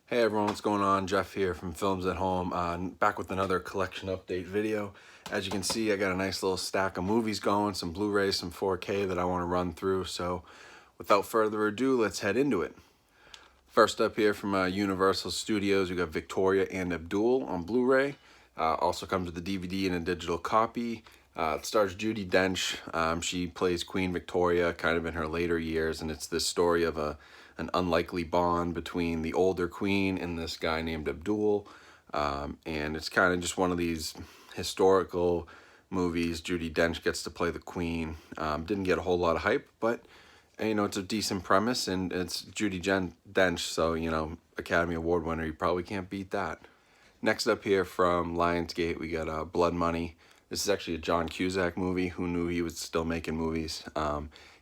Hey everyone, what's going on? Jeff here from Films at Home, back with another collection update video. As you can see, I got a nice little stack of movies going, some Blu-rays, some 4K that I want to run through. So without further ado, let's head into it. First up here from Universal Studios, we got Victoria and Abdul on Blu-ray. Also comes with a DVD and a digital copy. It stars Judi Dench. She plays Queen Victoria kind of in her later years, and it's this story of an unlikely bond between the older queen and this guy named Abdul. And it's kind of just one of these historical movies. Judi Dench gets to play the queen. Didn't get a whole lot of hype, but you know, it's a decent premise, and it's Judi Dench, so, you know, Academy Award winner, you probably can't beat that. Next up here from Lionsgate, we got Blood Money. This is actually a John Cusack movie. Who knew he was still making movies?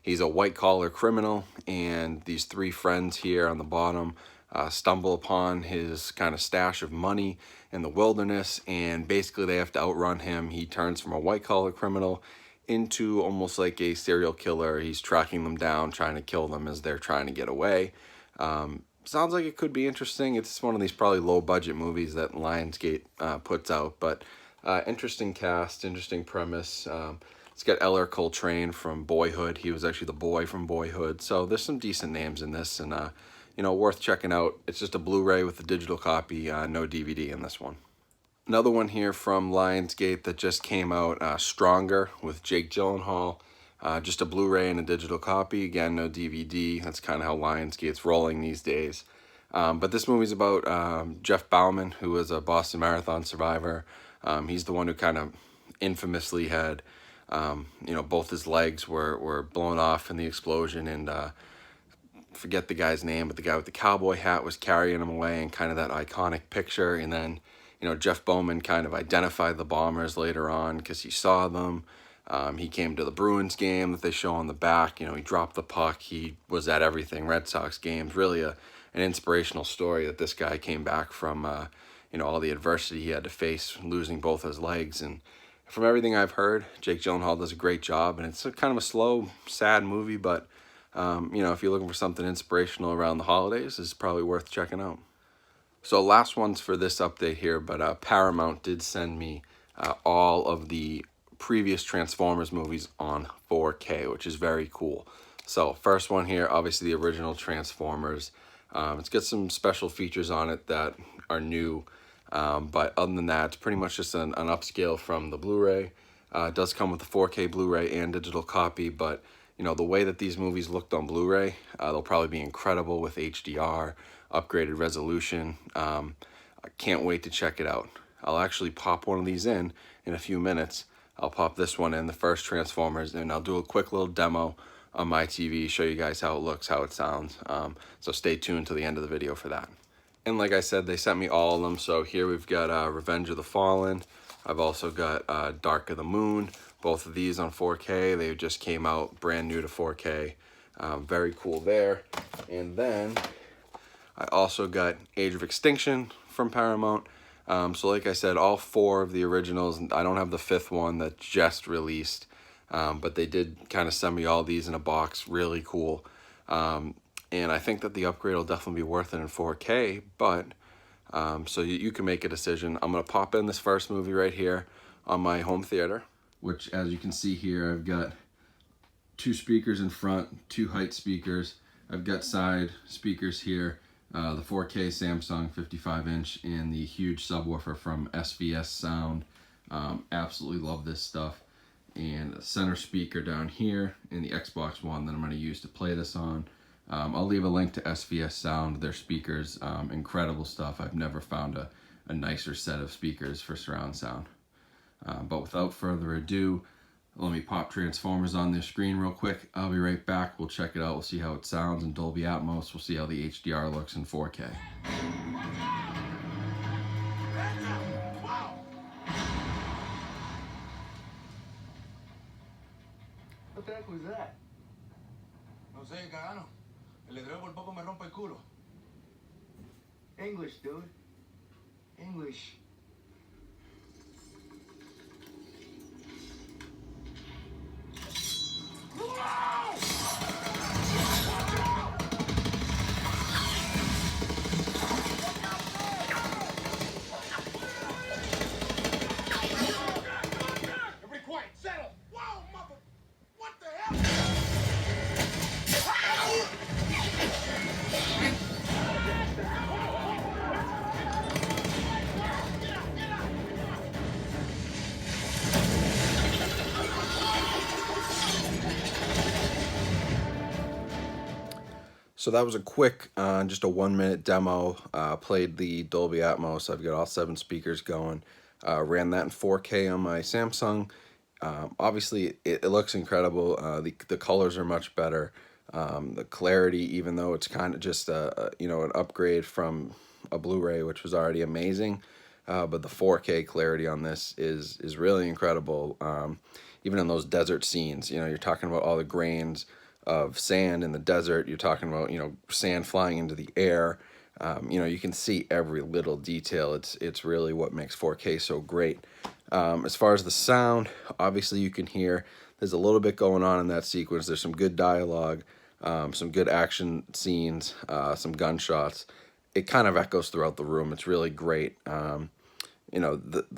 He's a white-collar criminal, and these three friends here on the bottom stumble upon his kind of stash of money in the wilderness, and basically they have to outrun him. He turns from a white-collar criminal into almost like a serial killer. He's tracking them down, trying to kill them as they're trying to get away. Sounds like it could be interesting. It's one of these probably low-budget movies that Lionsgate puts out, but interesting cast, interesting premise. It's got Eller Coltrane from Boyhood. He was actually the boy from Boyhood. So there's some decent names in this, and you know, worth checking out. It's just a Blu-ray with a digital copy, no DVD in this one. Another one here from Lionsgate that just came out, Stronger with Jake Gyllenhaal. Just a Blu-ray and a digital copy. Again, no DVD. That's kind of how Lionsgate's rolling these days. But this movie's about Jeff Bauman, who was a Boston Marathon survivor. He's the one who kind of infamously had, you know, both his legs were blown off in the explosion, and forget the guy's name, but the guy with the cowboy hat was carrying him away, and kind of that iconic picture. And then, you know, Jeff Bowman kind of identified the bombers later on because he saw them. He came to the Bruins game that they show on the back. You know, he dropped the puck. He was at everything, Red Sox games. Really an inspirational story that this guy came back from, you know, all the adversity he had to face, losing both his legs. And from everything I've heard, Jake Gyllenhaal does a great job. And it's kind of a slow, sad movie, but, you know, if you're looking for something inspirational around the holidays, it's probably worth checking out. So last one's for this update here, but Paramount did send me all of the previous Transformers movies on 4K, which is very cool. So first one here, obviously the original Transformers. It's got some special features on it that are new, but other than that, it's pretty much just an upscale from the Blu-ray. It does come with a 4K Blu-ray and digital copy, but you know, the way that these movies looked on Blu-ray, they'll probably be incredible with HDR, upgraded resolution. I can't wait to check it out. I'll actually pop one of these in a few minutes. I'll pop this one in, the first Transformers, and I'll do a quick little demo on my TV, show you guys how it looks, how it sounds. So stay tuned to the end of the video for that. And like I said, they sent me all of them. So here we've got Revenge of the Fallen. I've also got Dark of the Moon. Both of these on 4K. They just came out brand new to 4K. Very cool there. And then I also got Age of Extinction from Paramount. So like I said, all four of the originals. I don't have the fifth one that just released, but they did kind of send me all these in a box. Really cool. And I think that the upgrade will definitely be worth it in 4K, but so you can make a decision. I'm going to pop in this first movie right here on my home theater, which, as you can see here, I've got two speakers in front, two height speakers. I've got side speakers here, the 4K Samsung 55-inch, and the huge subwoofer from SVS Sound. Absolutely love this stuff. And a center speaker down here, and the Xbox One that I'm going to use to play this on. I'll leave a link to SVS Sound, their speakers. Incredible stuff. I've never found a nicer set of speakers for surround sound. But without further ado, let me pop Transformers on the screen real quick. I'll be right back. We'll check it out. We'll see how it sounds in Dolby Atmos. We'll see how the HDR looks in 4K. What the heck was that? No sé, cagano. El letrero por poco me rompe el culo. English, dude. English. So that was a quick, just a 1 minute demo. Played the Dolby Atmos. I've got all 7 speakers going. Ran that in 4K on my Samsung. Obviously, it looks incredible. The colors are much better. The clarity, even though it's kind of just an upgrade from a Blu-ray, which was already amazing, but the 4K clarity on this is really incredible. Even in those desert scenes, you're talking about all the grains of sand in the desert. You're talking about sand flying into the air. You can see every little detail. It's really what makes 4K so great. As far as the sound, obviously you can hear there's a little bit going on in that sequence. There's some good dialogue, some good action scenes, some gunshots. It kind of echoes throughout the room. It's really great. The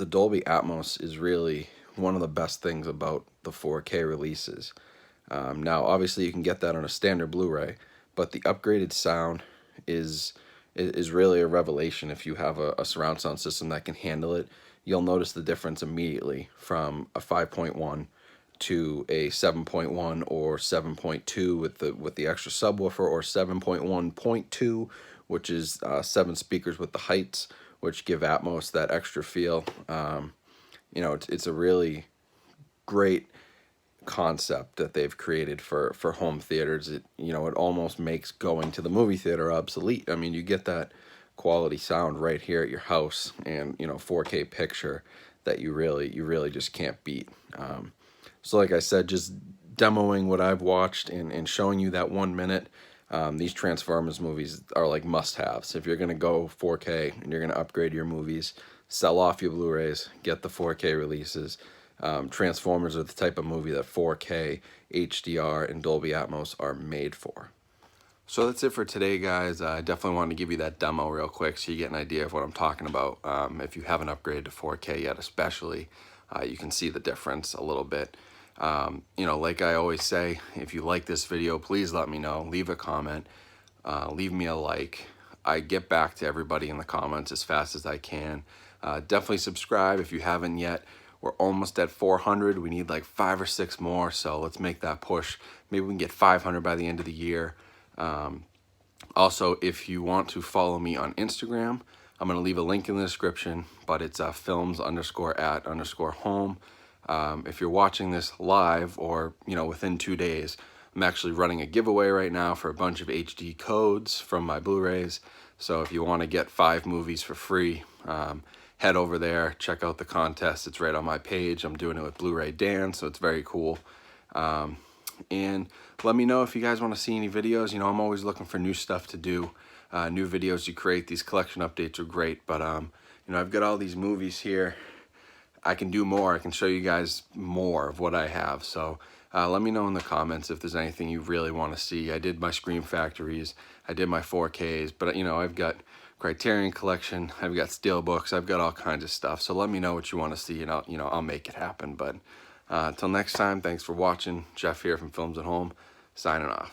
Dolby Atmos is really one of the best things about the 4K releases. Now, obviously, you can get that on a standard Blu-ray, but the upgraded sound is really a revelation. If you have a surround sound system that can handle it, you'll notice the difference immediately from a 5.1 to a 7.1 or 7.2 with the extra subwoofer, or 7.1.2, which is 7 speakers with the heights, which give Atmos that extra feel. It's a really great concept that they've created for home theaters. It almost makes going to the movie theater obsolete. I mean, you get that quality sound right here at your house, and 4K picture that you really just can't beat. So like I said, just demoing what I've watched and showing you that 1 minute. These Transformers movies are like must-haves. If you're gonna go 4K and you're gonna upgrade your movies, sell off your Blu-rays, get the 4K releases. Transformers are the type of movie that 4K, HDR, and Dolby Atmos are made for. So that's it for today, guys. I definitely wanted to give you that demo real quick so you get an idea of what I'm talking about. If you haven't upgraded to 4K yet, especially, you can see the difference a little bit. Like I always say, if you like this video, please let me know. Leave a comment, leave me a like. I get back to everybody in the comments as fast as I can. Definitely subscribe if you haven't yet. We're almost at 400. We need like 5 or 6 more, so let's make that push. Maybe we can get 500 by the end of the year. Also, if you want to follow me on Instagram, I'm going to leave a link in the description, but it's films_at_home. If you're watching this live or within 2 days, I'm actually running a giveaway right now for a bunch of HD codes from my Blu-rays. So if you want to get 5 movies for free, head over there, check out the contest. It's right on my page. I'm doing it with Blu-ray Dan, so it's very cool. And let me know if you guys want to see any videos. I'm always looking for new stuff to do, new videos to create. These collection updates are great, but I've got all these movies here. I can do more. I can show you guys more of what I have. So let me know in the comments if there's anything you really want to see. I did my Scream Factories. I did my 4Ks, but I've got Criterion Collection. I've got Steelbooks. I've got all kinds of stuff. So let me know what you want to see, and I'll make it happen. But until next time, thanks for watching. Jeff here from Films at Home, signing off.